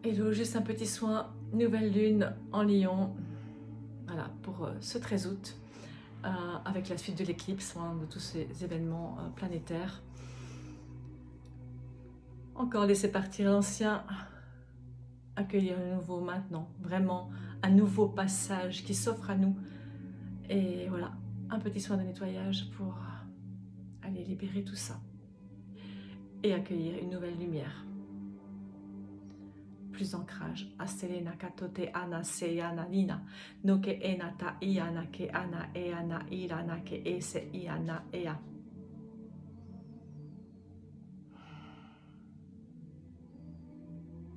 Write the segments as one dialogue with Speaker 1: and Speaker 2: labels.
Speaker 1: Hello, juste un petit soin, nouvelle lune en Lion, voilà, pour ce 13 août, avec la suite de l'éclipse, de tous ces événements planétaires. Encore laisser partir l'ancien, accueillir le nouveau maintenant, vraiment un nouveau passage qui s'offre à nous. Et voilà, un petit soin de nettoyage pour aller libérer tout ça et accueillir une nouvelle lumière. Plus d'ancrage. Aselena katote ana seyana nina. No ke enata iana ke ana eana irana ke ese iana ea.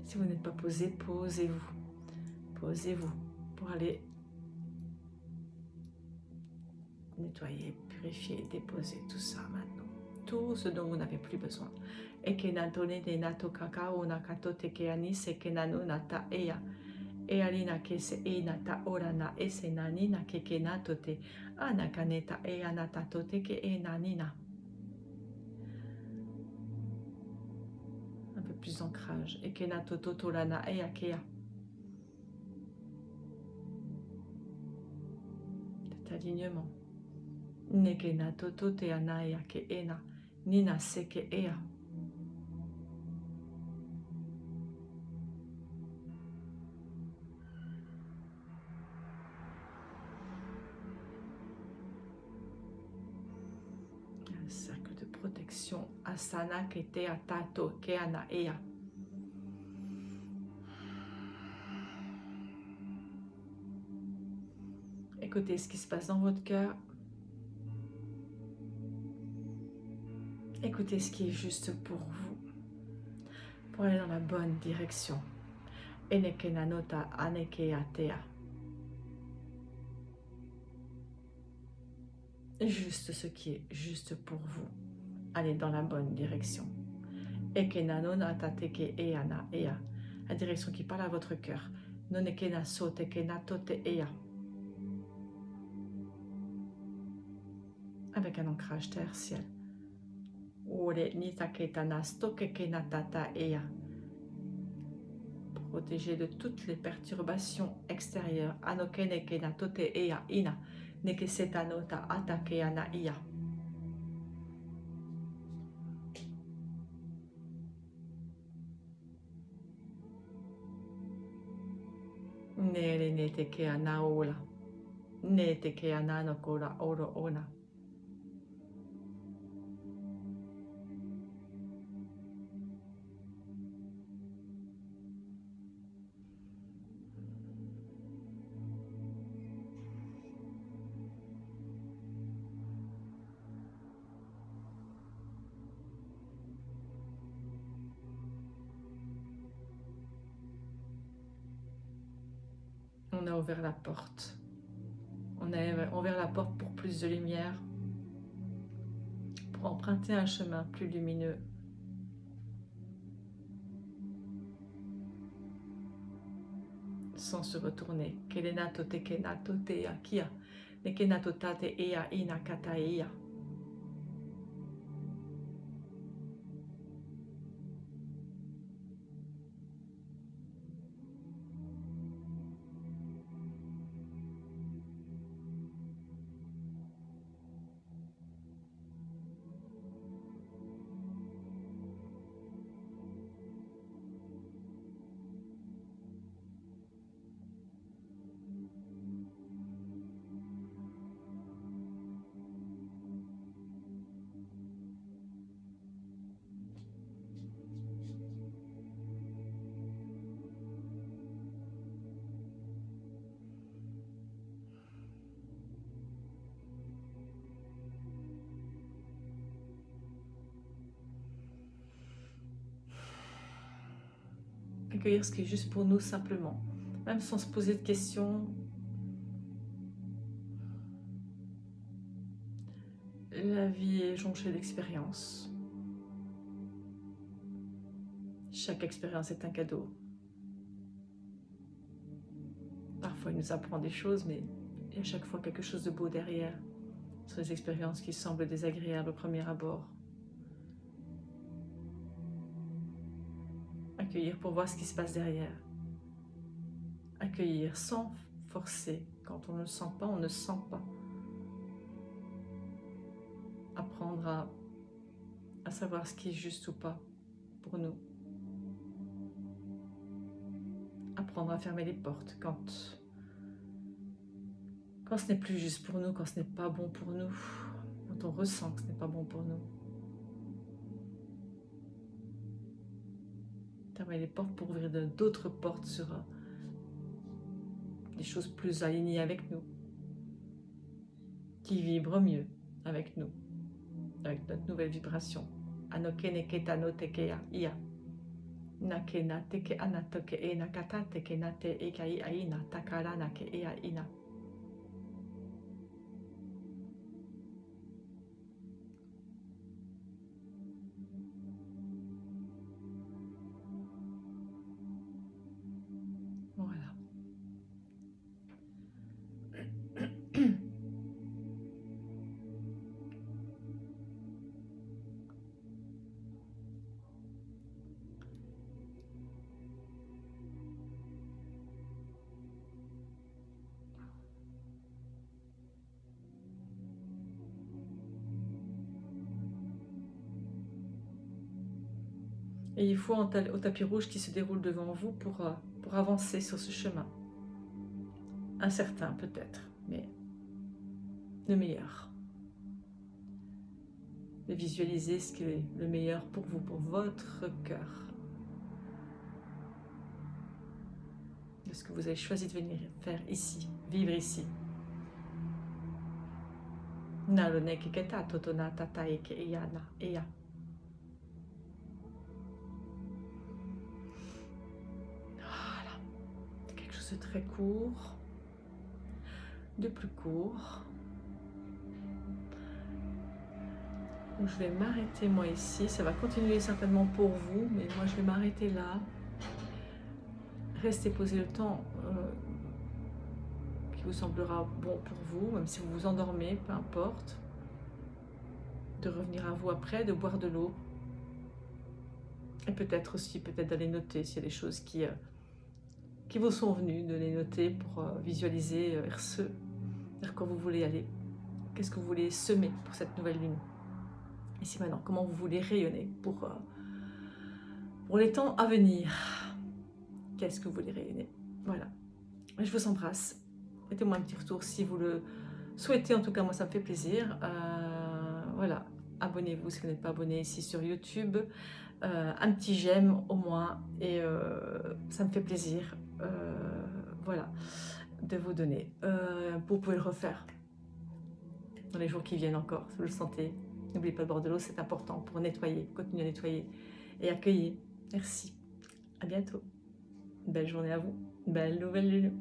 Speaker 1: Si vous n'êtes pas posé, posez-vous. Posez-vous pour aller nettoyer, purifier, déposer tout ça maintenant. Tout ce dont vous n'avez plus besoin. Eke natone de nato kakao nakatote ke anise ke nano nata ea. E alina ke se e nata orana e se nanina ke natote anakaneta e anatatote ke e nanina. Un peu plus d'ancrage. Et kenato totolana e akea. Cet alignement. Nekenato tote anaya ke ena. Nina seke ea. Un cercle de protection. Asana ke te atato ke ana ea. Écoutez ce qui se passe dans votre cœur. Écoutez ce qui est juste pour vous. Pour aller dans la bonne direction. Enekenanota anekeatea. Juste ce qui est juste pour vous. Allez dans la bonne direction. Ekenanona tateke eana ea. La direction qui parle à votre cœur. Nonekena sotekena tote ea. Avec un ancrage terre-ciel. Ore nitaketana stokekena tata ea. Protégé de toutes les perturbations extérieures. Anokenekena tote ea ina. Nekesetanota atakeana ia. Nere neteke anaola. Neteke ananokola oro ona. On a ouvert la porte. On a ouvert la porte pour plus de lumière, pour emprunter un chemin plus lumineux. Sans se retourner. Kelenato tekenato te akia. Nekenato tate ea ina kataia. Accueillir ce qui est juste pour nous simplement, même sans se poser de questions. La vie est jonchée d'expériences. Chaque expérience est un cadeau. Parfois il nous apprend des choses, mais il y a à chaque fois quelque chose de beau derrière. Sur les expériences qui semblent désagréables au premier abord. Accueillir pour voir ce qui se passe derrière. Accueillir sans forcer. Quand on ne sent pas, on ne sent pas. Apprendre à savoir ce qui est juste ou pas pour nous. Apprendre à fermer les portes quand ce n'est plus juste pour nous, quand ce n'est pas bon pour nous, quand on ressent que ce n'est pas bon pour nous. Fermer les portes pour ouvrir d'autres portes sur des choses plus alignées avec nous, qui vibrent mieux avec nous, avec notre nouvelle vibration. Anoke neketa no tekeya ia. Nake na teke anatoke e nakata teke na te ekai aina takara nake ea ina. Voilà. Et il faut au tapis rouge qui se déroule devant vous pour avancer sur ce chemin. Incertain peut-être, mais le meilleur. De visualiser ce qui est le meilleur pour vous, pour votre cœur. De ce que vous avez choisi de venir faire ici, vivre ici. Nalone kiketa totona tataeke eyana eya. Voilà. Quelque chose de très court, de plus court. Donc je vais m'arrêter moi ici, ça va continuer certainement pour vous, mais moi je vais m'arrêter là. Restez poser le temps qui vous semblera bon pour vous, même si vous vous endormez, peu importe. De revenir à vous après, de boire de l'eau. Et peut-être aussi, d'aller noter s'il y a des choses qui vous sont venues, de les noter pour visualiser vers quoi vous voulez aller. Qu'est-ce que vous voulez semer pour cette nouvelle lune. Ici maintenant, comment vous voulez rayonner pour les temps à venir. Qu'est-ce que vous voulez rayonner. Voilà. Je vous embrasse. Mettez-moi un petit retour si vous le souhaitez. En tout cas, moi, ça me fait plaisir. Voilà. Abonnez-vous si vous n'êtes pas abonné ici sur YouTube. Un petit j'aime au moins. Et ça me fait plaisir. Voilà. De vous donner. Vous pouvez le refaire dans les jours qui viennent encore, si vous le sentez. N'oubliez pas de boire de l'eau, c'est important pour nettoyer, continuer à nettoyer et accueillir. Merci. À bientôt. Belle journée à vous. Belle nouvelle lune.